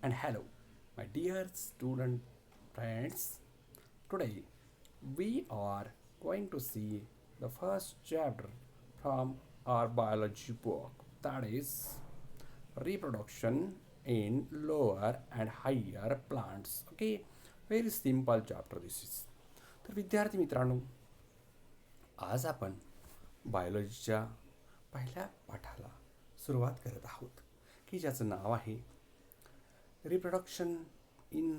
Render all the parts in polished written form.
and hello, my dear student friends. Today we are going to see the first chapter from our biology book, that is reproduction in lower and higher plants. Okay, very simple chapter this is. तर विद्यार्थी मित्रांनो, आज आपण बायोलॉजीच्या पहिल्या पाठाला सुरुवात करत आहोत की ज्याचं नाव आहे reproduction in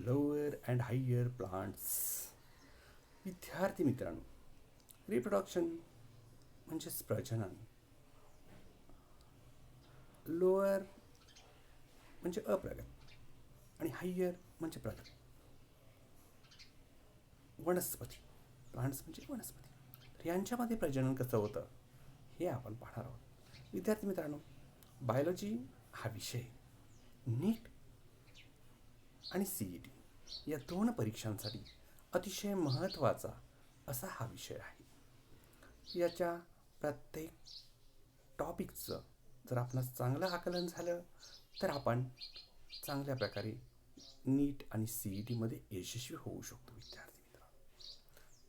lower and higher plants. विद्यार्थी मित्रांनो, रिप्रोडक्शन म्हणजेच प्रजनन, लोअर म्हणजे अप्रगत आणि हायर म्हणजे प्रगत. वनस्पती, प्लांट्स म्हणजे वनस्पती, तर यांच्यामध्ये प्रजनन कसं होतं हे आपण पाहणार आहोत. विद्यार्थी मित्रांनो, बायोलॉजी हा विषय नीट आणि CET या दोन परीक्षांसाठी अतिशय महत्त्वाचा असा हा विषय आहे. याच्या प्रत्येक टॉपिकचं जर आपणास चांगलं आकलन झालं तर आपण चांगल्या प्रकारे नीट आणि CETमध्ये यशस्वी होऊ शकतो. विद्यार्थी मित्रांनो,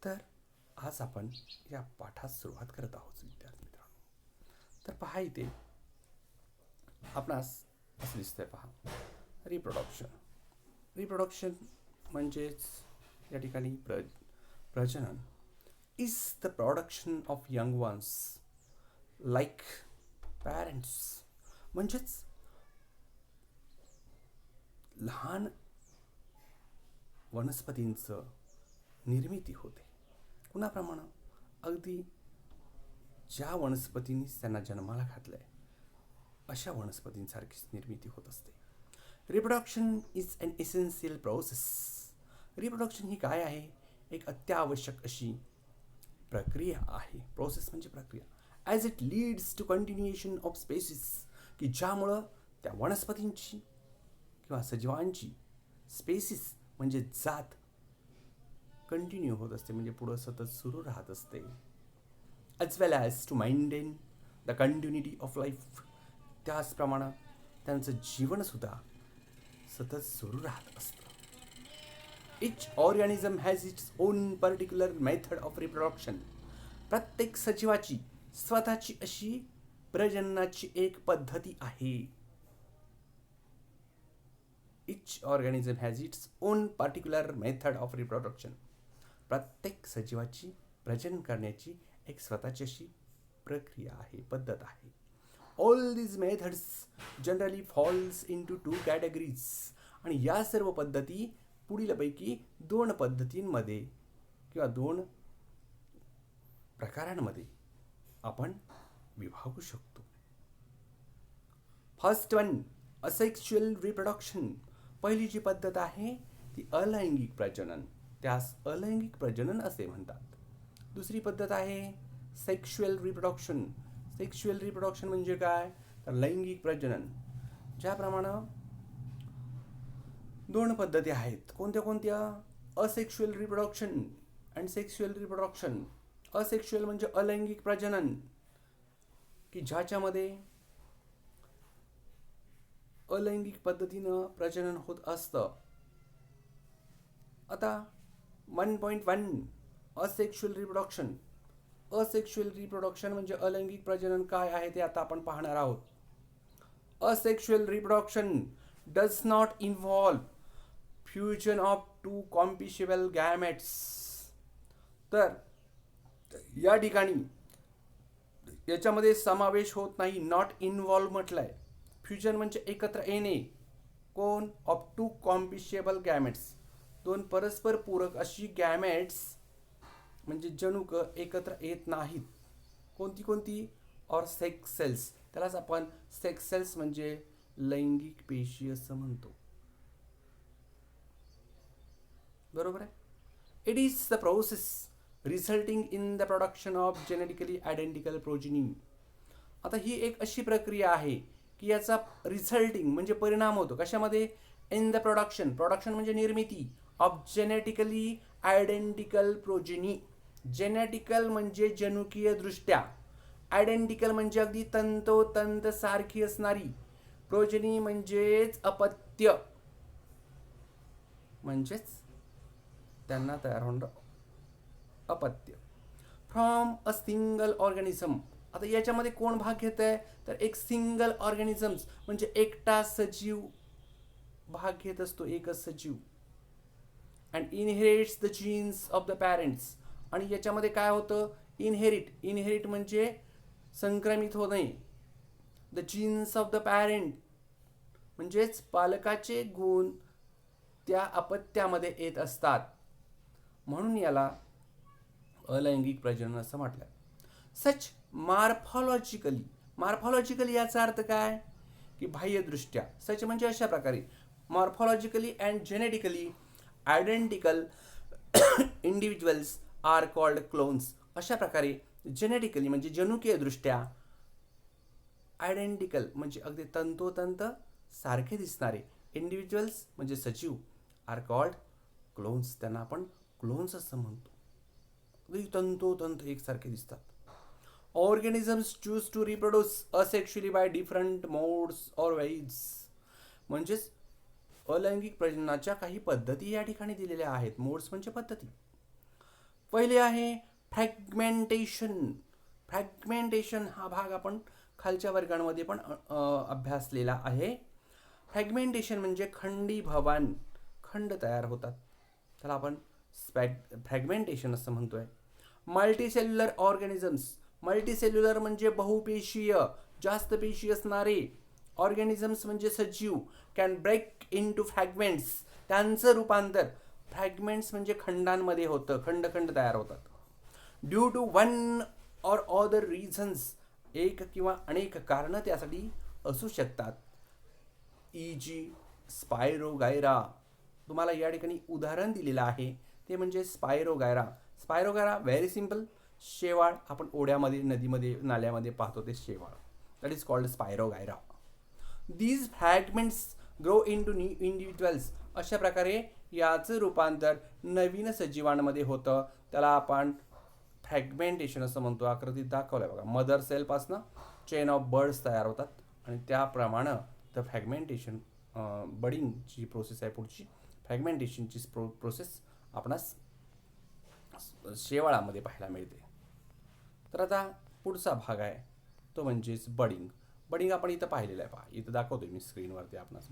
तर आज आपण या पाठास सुरुवात करत आहोत. विद्यार्थी मित्रांनो, तर पहा, इथे आपणास असं दिसतंय, पहा, रिप्रोडक्शन म्हणजेच या ठिकाणी प्रजनन is the production of young ones like parents. म्हणजेच लहान वनस्पतींचं निर्मिती होते. कुणाप्रमाणे? अगदी ज्या वनस्पतींनी त्यांना जन्माला घातलंय अशा वनस्पतींसारखीच निर्मिती होत असते. Reproduction is an essential process. Reproduction ही काय आहे? एक अत्यावश्यक अशी प्रक्रिया आहे. प्रोसेस म्हणजे प्रक्रिया. As it leads to continuation of species, की ज्यामुळं त्या वनस्पतींची किंवा सजीवांची स्पेसिस म्हणजे जात कंटिन्यू होत असते, म्हणजे पुढं सतत सुरू राहत असते. As well as to maintain the continuity of life. त्याचप्रमाणे त्यांचं जीवनसुद्धा सतत सुरू राहत असतं. Each organism has its own particular method of reproduction. प्रत्येक सजीवाची स्वतःची अशी प्रजननाची एक पद्धती आहे. Each organism has its own particular method of reproduction. प्रत्येक सजीवाची प्रजनन करण्याची एक स्वतःची अशी प्रक्रिया आहे, पद्धत आहे. All these methods generally falls in to 2 categories. आणि या सर्व पद्धती पुढीलपैकी 2 पद्धतींमध्ये किंवा 2 प्रकारांमध्ये आपण विभागू शकतो. First one, asexual reproduction. पहिली जी पद्धत आहे ती अलैंगिक प्रजनन, त्यास अलैंगिक प्रजनन असे म्हणतात. दुसरी पद्धत आहे सेक्शुअल रिप्रोडक्शन. सेक्शुअल रिप्रोडक्शन म्हणजे काय? तर लैंगिक प्रजनन. ज्याप्रमाणे 2 पद्धती आहेत. कोणत्या कोणत्या? Asexual reproduction and sexual reproduction. Asexual म्हणजे अलैंगिक प्रजनन, की ज्याच्यामध्ये अलैंगिक पद्धतीनं प्रजनन होत असतं. आता 1.1 असेक्शुअल रिप्रोडक्शन. असेक्शुअल रिप्रोडक्शन म्हणजे अलैंगिक प्रजनन काय आहे ते आता आपण पाहणार आहोत. Asexual reproduction does not involve fusion of 2 compatible gametes. तर या ठिकाणी याच्यामध्ये समावेश होत नाही. नॉट इन्व्हॉल्व म्हटलंय. फ्युजन म्हणजे एकत्र येणे. कोण? Of 2 compatible gametes. 2 परस्पर पूरक अशी गॅमेट्स म्हणजे जनुक एकत्र येत नाहीत. कोणती कोणती? और सेक्स सेल्स. त्यालाच आपण सेक्स सेल्स म्हणजे लैंगिक पेशी असं म्हणतो. बरोबर आहे. It is the process resulting in the production of genetically identical progeny. आता ही एक अशी प्रक्रिया आहे की याचा रिझल्टिंग म्हणजे परिणाम होतो. कशामध्ये? In the production. प्रोडक्शन म्हणजे निर्मिती. Of genetically identical progeny. Genetical म्हणजे जनुकीय दृष्ट्या, आयडेंटिकल म्हणजे अगदी तंतोतंत सारखी असणारी, प्रोजनी म्हणजेच अपत्य, म्हणजेच त्यांना तयार होणार अपत्य. From a single organism. आता याच्यामध्ये कोण भाग घेत आहे, तर एक सिंगल ऑर्गॅनिझम्स म्हणजे एकटा सजीव भाग घेत असतो, एकच सजीव. And inherits the jeans of the parents. आणि याच्यामध्ये काय होतं, इनहेरिट म्हणजे संक्रमित होणे. The jeans of the parent म्हणजेच पालकाचे गुण त्या अपत्यामध्ये येत असतात, म्हणून याला अलैंगिक प्रजनन असं म्हटलं. सच मार्फॉलॉजिकली याचा अर्थ काय, की बाह्यदृष्ट्या. सच म्हणजे अशा प्रकारे. Morphologically and genetically identical individuals are called clones. अशा प्रकारे जेनेटिकली म्हणजे जनुकीय दृष्ट्या, आयडेंटिकल म्हणजे अगदी तंतोतंत सारखे दिसणारे, इंडिव्हिज्युअल्स म्हणजे सजीव, आर कॉल्ड क्लोन्स. त्यांना आपण क्लोन्स असं म्हणतो. अगदी तंतोतंत एकसारखे दिसतात. Organisms choose to reproduce asexually by different modes or ways. म्हणजेच अलैंगिक प्रजननाच्या काही पद्धती या ठिकाणी दिलेल्या आहेत. मोड्स म्हणजे पद्धती. पहिले आहे फ्रॅगमेंटेशन. फ्रॅगमेंटेशन हा भाग आपण खालच्या वर्गांमध्ये पण अभ्यासलेला आहे. फ्रॅगमेंटेशन म्हणजे खंडीभवन, खंड तयार होतात, त्याला आपण फ्रॅगमेंटेशन असं म्हणतोय. Multicellular organisms. मल्टीसेल्युलर म्हणजे बहुपेशीय, जास्त पेशी असणारे. ऑर्गॅनिझम्स म्हणजे सजीव. Can break in to fragments. त्यांचं रूपांतर फ्रॅगमेंट्स म्हणजे खंडांमध्ये होतं, खंड खंड तयार होतात. Due to one or other reasons. एक किंवा अनेक कारणं त्यासाठी असू शकतात. E.g. स्पायरोगायरा. तुम्हाला या ठिकाणी उदाहरण दिलेलं आहे, ते म्हणजे स्पायरोगायरा. स्पायरोगायरा व्हेरी सिम्पल, शेवाळ. आपण ओढ्यामध्ये, नदीमध्ये, नाल्यामध्ये पाहतो ते शेवाळ. That is called spirogyra. These fragments grow in to new individuals. अशा प्रकारे याचं रूपांतर नवीन सजीवांमध्ये होतं, त्याला आपण फ्रॅगमेंटेशन असं म्हणतो. आकृतीत दाखवलं बघा. मदर सेलपासनं चेन ऑफ बर्ड्स तयार होतात आणि त्याप्रमाणे द फ्रॅगमेंटेशन, बडिंगची प्रोसेस आहे पुढची. फ्रॅगमेंटेशनची प्रोसेस आपणास शेवाळामध्ये पाहायला मिळते. तर आता पुढचा भाग आहे तो म्हणजेच बडिंग. बडिंग आपण इथं पाहिलेलं आहे. पहा, इथं दाखवतोय मी स्क्रीनवरती आपणास.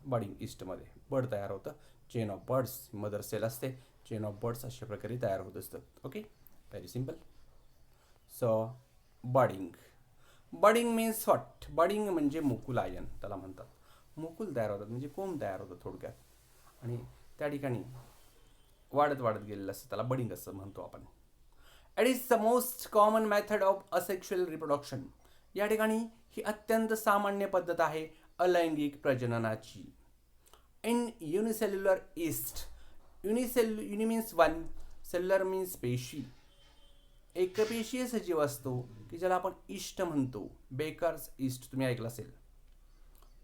बडिंग ईस्टमध्ये बर्ड तयार होतं. Chain of buds, mother cell असते, चेन ऑफ बर्ड्स अशा प्रकारे तयार होत असतात. Okay, very simple. So budding means what. Budding म्हणजे मुकुलायन त्याला म्हणतात. मुकुल तयार होतात म्हणजे कोंब तयार होतं थोडक्यात, आणि त्या ठिकाणी वाढत गेलेलं असतं, त्याला बडिंग असं म्हणतो आपण. It is the most common method of asexual reproduction. या ठिकाणी ही अत्यंत सामान्य पद्धत आहे अलैंगिक प्रजननाची. In unicellular yeast. Uni means one, cellular means पेशी. एकपेशीय सजीव असतो की ज्याला आपण ईस्ट म्हणतो. बेकर्स ईस्ट तुम्ही ऐकलं असेल.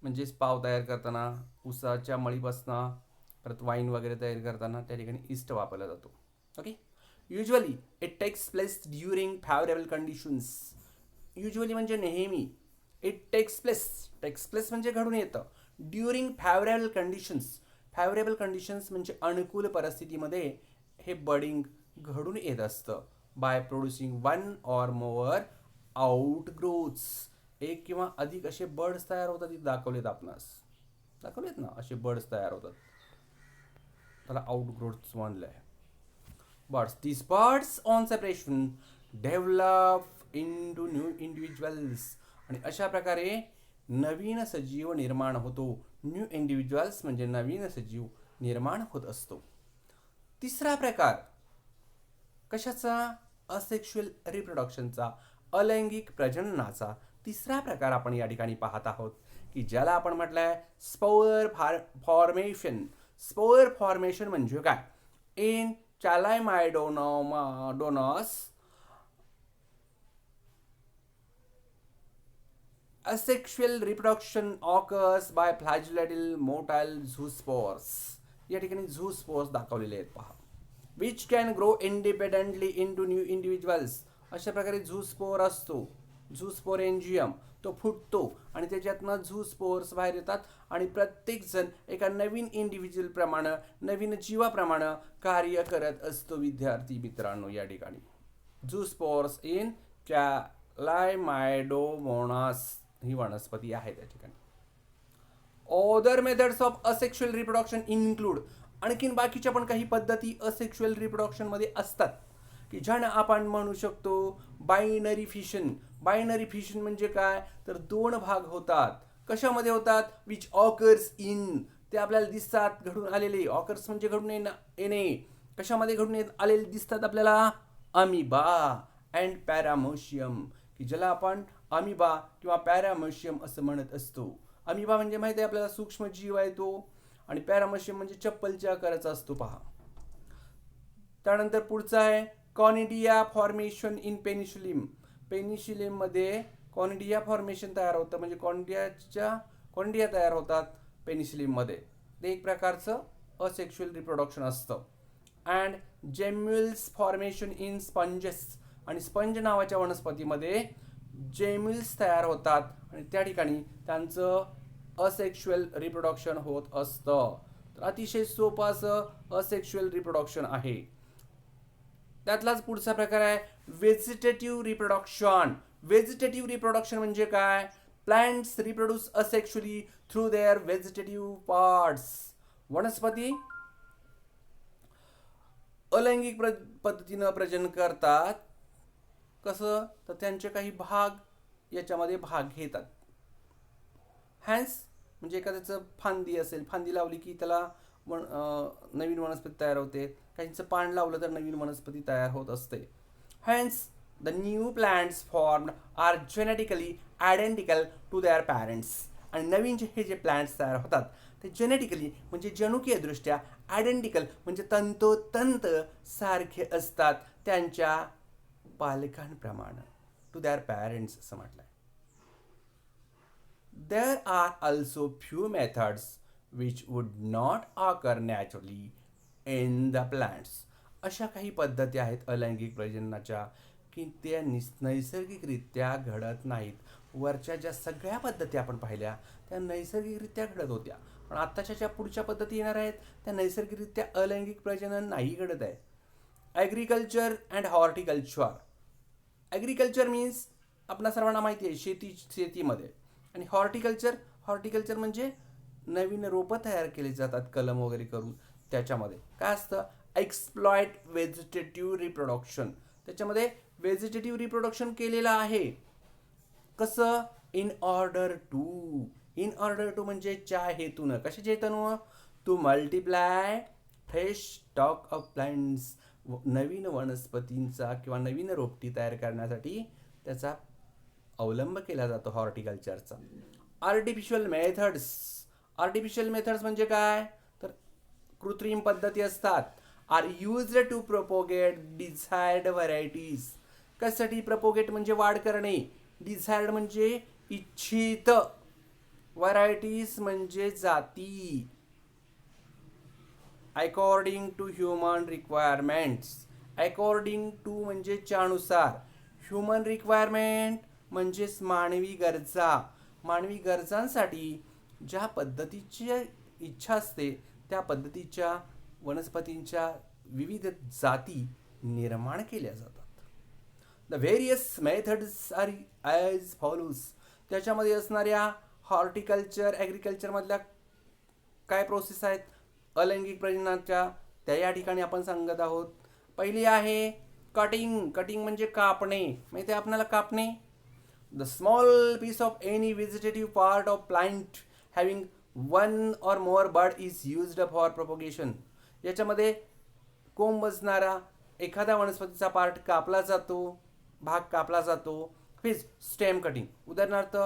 म्हणजेच पाव तयार करताना, उसाच्या मळीपासनं, परत वाईन वगैरे तयार करताना त्या ठिकाणी ईस्ट वापरला जातो. Okay. Usually it takes place during favourable conditions. Usually म्हणजे नेहमी. इट टेक्स प्लेस म्हणजे घडून येतं. During favourable conditions. Favourable conditions म्हणजे अनुकूल परिस्थितीमध्ये हे बडिंग घडून येत असतं. By producing one or more outgrowths. एक किंवा अधिक असे बर्ड्स तयार होतात. इथे दाखवलेत आपणास, दाखवलेत ना, असे बर्ड्स तयार होतात, त्याला आउटग्रोथ्स म्हणलंय. Buds. This buds on separation develop in to new individuals. आणि अशा प्रकारे नवीन सजीव निर्माण होतो. न्यू इंडिव्हिज्युअल्स म्हणजे नवीन सजीव निर्माण होत असतो. तिसरा प्रकार कशाचा? असेक्शुअल रिप्रोडक्शनचा, अलैंगिक प्रजननाचा तिसरा प्रकार आपण या ठिकाणी पाहत आहोत, की ज्याला आपण म्हटलंय स्पोअर फॉर्मेशन. स्पोअर फॉर्मेशन म्हणजे काय? In Chlamydomonas asexual reproduction occurs by flagellatal motile zoospores. या ठिकाणी झूस्पोर्स दाखवलेले आहेत पहा. Which can grow independently in to new individuals. अशा प्रकारे झूस्पोर असतो, झूस्पोरेंजियम. तो फुटतो आणि त्याच्यातनं झूस्पोर्स बाहेर येतात आणि प्रत्येकजण एका नवीन इंडिव्हिज्युअल प्रमाणे, नवीन जीवाप्रमाणे कार्य करत असतो. विद्यार्थी मित्रांनो, या ठिकाणी झूस्पोर्स इन कॅलायमायडोमोनास ही वनस्पती आहे त्या ठिकाणी. Other methods of asexual reproduction include, आणखीन बाकीच्या पण काही पद्धती असेक्शुअल रिप्रोडक्शन मध्ये असतात की ज्यानं आपण म्हणू शकतो बायनरी फिशन. बायनरी फिशन म्हणजे काय, तर दोन भाग होतात. कशामध्ये होतात, विच ऑकर्स इन, ते आपल्याला दिसतात घडून आलेले. ऑकर्स म्हणजे घडून येणे. कशामध्ये घडून आलेले दिसतात आपल्याला, अमिबा अँड पॅरामोशियम, की ज्याला आपण अमिबा किंवा पॅरामोशियम असं म्हणत असतो. अमिबा म्हणजे माहिती आहे आपल्याला सूक्ष्म जीव आहे तो, आणि पॅरामोशियम म्हणजे चप्पलच्या आकाराचा असतो पहा. त्यानंतर पुढचा आहे conidia formation in Penicillium. Penicillium मध्ये कॉनिडिया फॉर्मेशन तयार होतं, म्हणजे कॉनिडिया तयार होतात पेनिसिलियम मध्ये. ते एक प्रकारचं असेक्शुअल रिप्रोडक्शन असतं. अँड जेम्युल्स फॉर्मेशन इन स्पंजेस, आणि स्पंज नावाच्या वनस्पतीमध्ये जेम्युल्स तयार होतात आणि त्या ठिकाणी त्यांचं असेक्शुअल रिप्रोडक्शन होत असतं. तर अतिशय सोपं असं असेक्शुअल रिप्रोडक्शन आहे. त्यातलाच पुढचा प्रकार आहे व्हेजिटेटिव्ह रिप्रोडक्शन. व्हेजिटेटिव्ह रिप्रोडक्शन म्हणजे काय, plants reproduce asexually through their vegetative parts. वनस्पती अलैंगिक पद्धतीनं प्रजनन करतात. कसं, तर त्यांचे काही भाग याच्यामध्ये भाग घेतात. हॅन्स म्हणजे एखाद्याचं फांदी असेल, फांदी लावली की त्याला नवीन वनस्पती तयार होते. काहींचं पान लावलं तर नवीन वनस्पती तयार होत असते. Hence the new plants formed are genetically identical to their parents. आणि नवीन हे जे प्लांट्स तयार होतात ते जेनेटिकली म्हणजे जनुकीय दृष्ट्या आयडेंटिकल म्हणजे तंतोतंत सारखे असतात त्यांच्या पालकांप्रमाणे, टू देअर पॅरेंट्स असं म्हटलंय. There are also few methods which would not occur naturally in the plants. अशा काही पद्धती आहेत अलैंगिक प्रजननाच्या की त्या नैसर्गिकरित्या घडत नाहीत. वरच्या ज्या सगळ्या पद्धती आपण पाहिल्या त्या नैसर्गिकरित्या घडत होत्या, पण आत्ताच्या ज्या पुढच्या पद्धती येणार आहेत त्या नैसर्गिकरित्या अलैंगिक प्रजनन नाही घडत आहे. Agriculture and horticulture. Agriculture means आपल्या सर्वांना माहिती आहे शेतीमध्ये. आणि हॉर्टिकल्चर म्हणजे नवीन रोपं तयार केली जातात कलम वगैरे करून. त्याच्यामध्ये काय असतं, एक्सप्लॉइट व्हेजिटेटिव्ह रिप्रोडक्शन. त्याच्यामध्ये व्हेजिटेटिव्ह रिप्रोडक्शन केलेलं आहे. कसं, इन ऑर्डर टू म्हणजे च्या हेतून. कशाच्या हेतून, to multiply fresh stock of plants. नवीन वनस्पतींचा किंवा नवीन रोपटी तयार करण्यासाठी त्याचा अवलंब केला जातो हॉर्टिकल्चरचा. आर्टिफिशियल मेथड्स म्हणजे काय, तर कृत्रिम पद्धती असतात. Are used to propagate desired varieties. कशासाठी, प्रोपोगेट म्हणजे वाढ करणे, डिझायर्ड म्हणजे इच्छित, व्हरायटीज म्हणजे जाती. According to human requirements. According to म्हणजे च्यानुसार, ह्युमन रिक्वायरमेंट म्हणजेच मानवी गरजा. मानवी गरजांसाठी ज्या पद्धतीची इच्छा असते त्या पद्धतीच्या वनस्पतींच्या विविध जाती निर्माण केल्या जातात. The various methods are as follows. त्याच्यामध्ये असणाऱ्या हॉर्टिकल्चर ॲग्रिकल्चरमधल्या काय प्रोसेस आहेत अलैंगिक प्रजननाच्या, त्या या ठिकाणी आपण सांगत आहोत. पहिली आहे कटिंग म्हणजे कापणे. माहिती आहे आपल्याला कापणे. The small piece of any vegetative part of plant having one or more bud is used for propagation. याच्यामध्ये कोंब असणारा एखाद्या वनस्पतीचा पार्ट कापला जातो, भाग कापला जातो. फिज स्टेम कटिंग, उदाहरणार्थ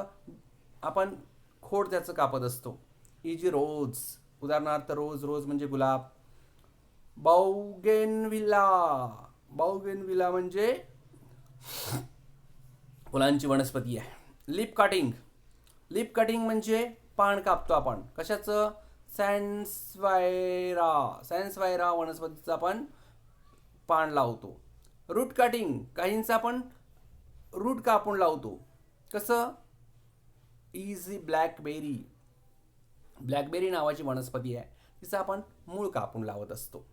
आपण खोड त्याचं कापत असतो. इजी रोज, उदाहरणार्थ रोज म्हणजे गुलाब. बाउगेनविला म्हणजे फुलांची वनस्पती आहे. लिप कटिंग म्हणजे पान कापतो आपण. कशाचं, सॅन्सवायरा वनस्पतीचं आपण पान लावतो. रूट कटिंग, काहींचा आपण रूट कापून लावतो. कसं, इज ब्लॅकबेरी. ब्लॅकबेरी नावाची वनस्पती आहे, तिचं आपण मूळ कापून लावत असतो.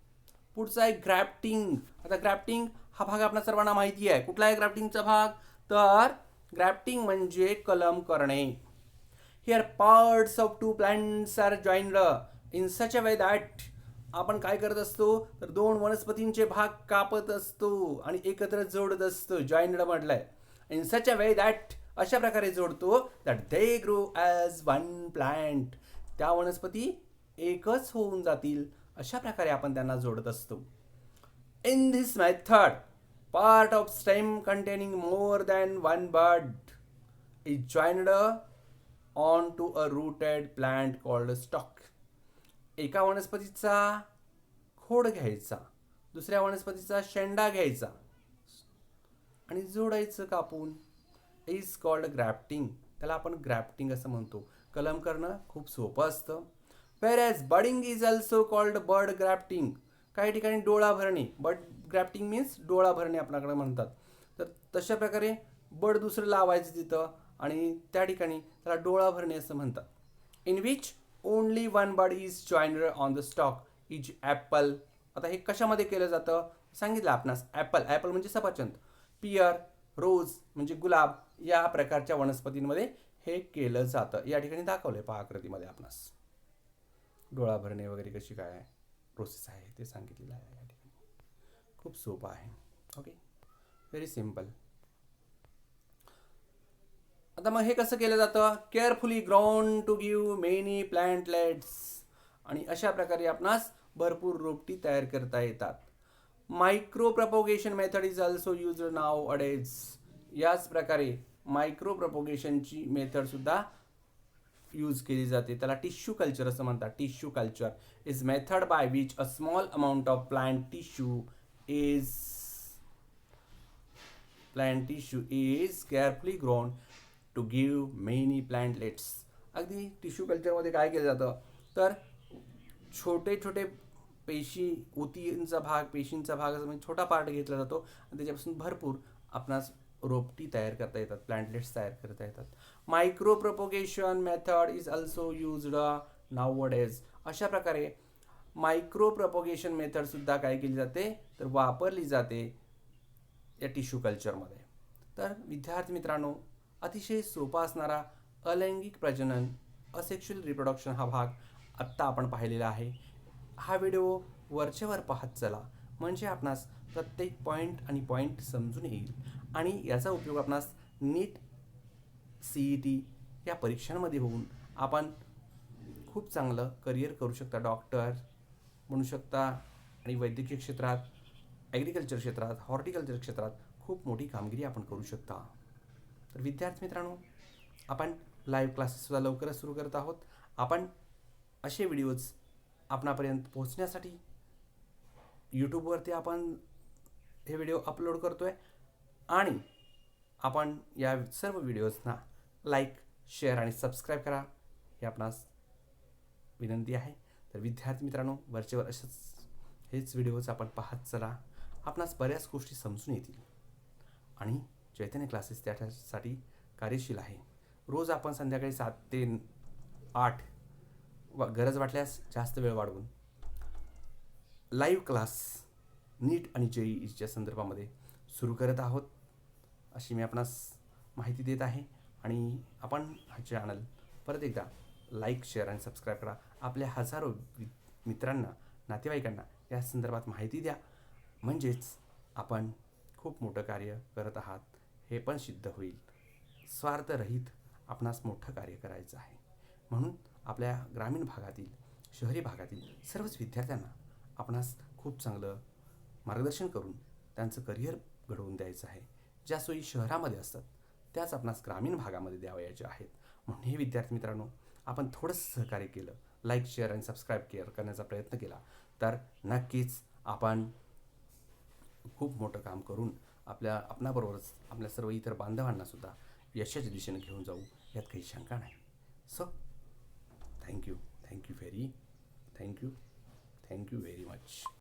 पुढचा आहे ग्राफ्टिंग. आता ग्राफ्टिंग हा भाग आपल्या सर्वांना माहिती आहे. कुठला आहे ग्राफ्टिंगचा भाग? तर ग्राफ्टिंग म्हणजे कलम करणे. Here parts of two plants are joined in such a way that, आपण काय करत असतो तर दोन वनस्पतींचे भाग कापत असतो आणि एकत्र जोडत असतो. जॉईन्ड म्हटलंय. In such a way that, अशा प्रकारे जोडतो that they grow as one plant, त्या वनस्पती एकच होऊन जातील, अशा प्रकारे आपण त्यांना जोडत असतो. In this method part of stem containing more than one bud is joined on to a rooted plant called stock. एका वनस्पतीचा खोड घ्यायचा, दुसऱ्या वनस्पतीचा शेंडा घ्यायचा आणि जोडायचं कापून, इज कॉल्ड ग्राफ्टिंग. त्याला आपण ग्राफ्टिंग असं म्हणतो. कलम करणं खूप सोपं असतं. Whereas budding is also called bud grafting. काही ठिकाणी डोळा भरणे, बड ग्राफ्टिंग मीन्स डोळा भरणे आपल्याकडे म्हणतात. तर तशा प्रकारे बड दुसरं लावायचं तिथं आणि त्या ठिकाणी त्याला डोळा भरणे असं म्हणतात. In which only one bud is joined on the stock is apple. आता हे कशामध्ये केलं जातं सांगितलं आपणास. ॲपल, ॲपल म्हणजे सफरचंद. पियर, रोज म्हणजे गुलाब, या प्रकारच्या वनस्पतींमध्ये हे केलं जातं. या ठिकाणी दाखवलंय पहा आकृतीमध्ये आपणास. डोळा भरणे वगैरे कशी काय प्रोसेस आहे ते सांगितलेलं आहे या ठिकाणी. खूप सोपं आहे. Okay, very simple. आता मग हे कसं केलं जातं? Carefully ground to give many plantlets. आणि अशा प्रकारे आपणास भरपूर रोपटी तयार करता येतात. Micro propagation method is also use nowadays. याच प्रकारे मायक्रो प्रपोगेशनची मेथड सुद्धा यूज केली जाते. त्याला टिश्यू कल्चर असं म्हणतात. Tissue culture is method by which a small amount of plant tissue is carefully grown to give many plantlets. अगदी टिश्यू कल्चरमध्ये काय केलं जातं तर छोटे छोटे पेशींचा भाग असं म्हणजे छोटा पार्ट घेतला जातो आणि त्याच्यापासून भरपूर आपणास रोपटी तयार करता येतात, प्लांटलेट्स तयार करता येतात. Micro propagation method is also used nowadays. अशा प्रकारे मायक्रो प्रपोगेशन मेथड सुद्धा काय केली जाते तर वापरली जाते या टिश्यू कल्चरमध्ये. तर विद्यार्थी मित्रांनो, अतिशय सोपा असणारा अलैंगिक प्रजनन, असेक्शुअल रिप्रोडक्शन हा भाग आत्ता आपण पाहिलेला आहे. हा व्हिडिओ वरचेवर पाहत चला, म्हणजे आपणास प्रत्येक पॉईंट समजून येईल आणि याचा उपयोग आपणास नीट, CET या परीक्षांमध्ये होऊन आपण खूप चांगलं करिअर करू शकता. डॉक्टर म्हणू शकता आणि वैद्यकीय क्षेत्रात, ॲग्रिकल्चर क्षेत्रात, हॉर्टिकल्चर क्षेत्रात खूप मोठी कामगिरी आपण करू शकता. तर विद्यार्थी मित्रांनो, आपण लाईव्ह क्लासेससुद्धा लवकरच सुरू करत आहोत. आपण असे व्हिडिओज आपणापर्यंत पोहोचण्यासाठी यूट्यूबवरती आपण हे व्हिडिओ अपलोड करतोय आणि आपण या सर्व व्हिडिओजना लाईक, शेअर आणि सबस्क्राईब करा, हे आपणास विनंती आहे. तर विद्यार्थी मित्रांनो, वरचेवर असेच हेच व्हिडिओज आपण पाहत चला. आपणास बऱ्याच गोष्टी समजून येतील आणि चैतन्य क्लासेस त्यासाठी कार्यशील आहे. रोज आपण संध्याकाळी 7 ते 8 गरज वाटल्यास जास्त वेळ वाढवून लाईव्ह क्लास नीट आणि JEEच्या संदर्भामध्ये सुरू करत आहोत, अशी मी आपणास माहिती देत आहे. आणि आपण हा चॅनल परत एकदा लाईक, शेअर आणि सबस्क्राईब करा. आपल्या हजारो मित्रांना, नातेवाईकांना या संदर्भात माहिती द्या, म्हणजेच आपण खूप मोठं कार्य करत आहात हे पण सिद्ध होईल. स्वार्थरहित आपणास मोठं कार्य करायचं आहे. म्हणून आपल्या ग्रामीण भागातील, शहरी भागातील सर्वच विद्यार्थ्यांना आपणास खूप चांगलं मार्गदर्शन करून त्यांचं करिअर घडवून द्यायचं आहे. ज्या सोयी शहरामध्ये असतात त्याच आपणास ग्रामीण भागामध्ये द्यावयाच्या आहेत. म्हणून हे विद्यार्थी मित्रांनो, आपण थोडंसं सहकार्य केलं, लाईक, शेअर आणि सबस्क्राईब करण्याचा प्रयत्न केला तर नक्कीच आपण खूप मोठं काम करून आपणाबरोबरच आपल्या सर्व इतर बांधवांनासुद्धा यशाच्या दिशेने घेऊन जाऊ, यात काही शंका नाही. So thank you very much.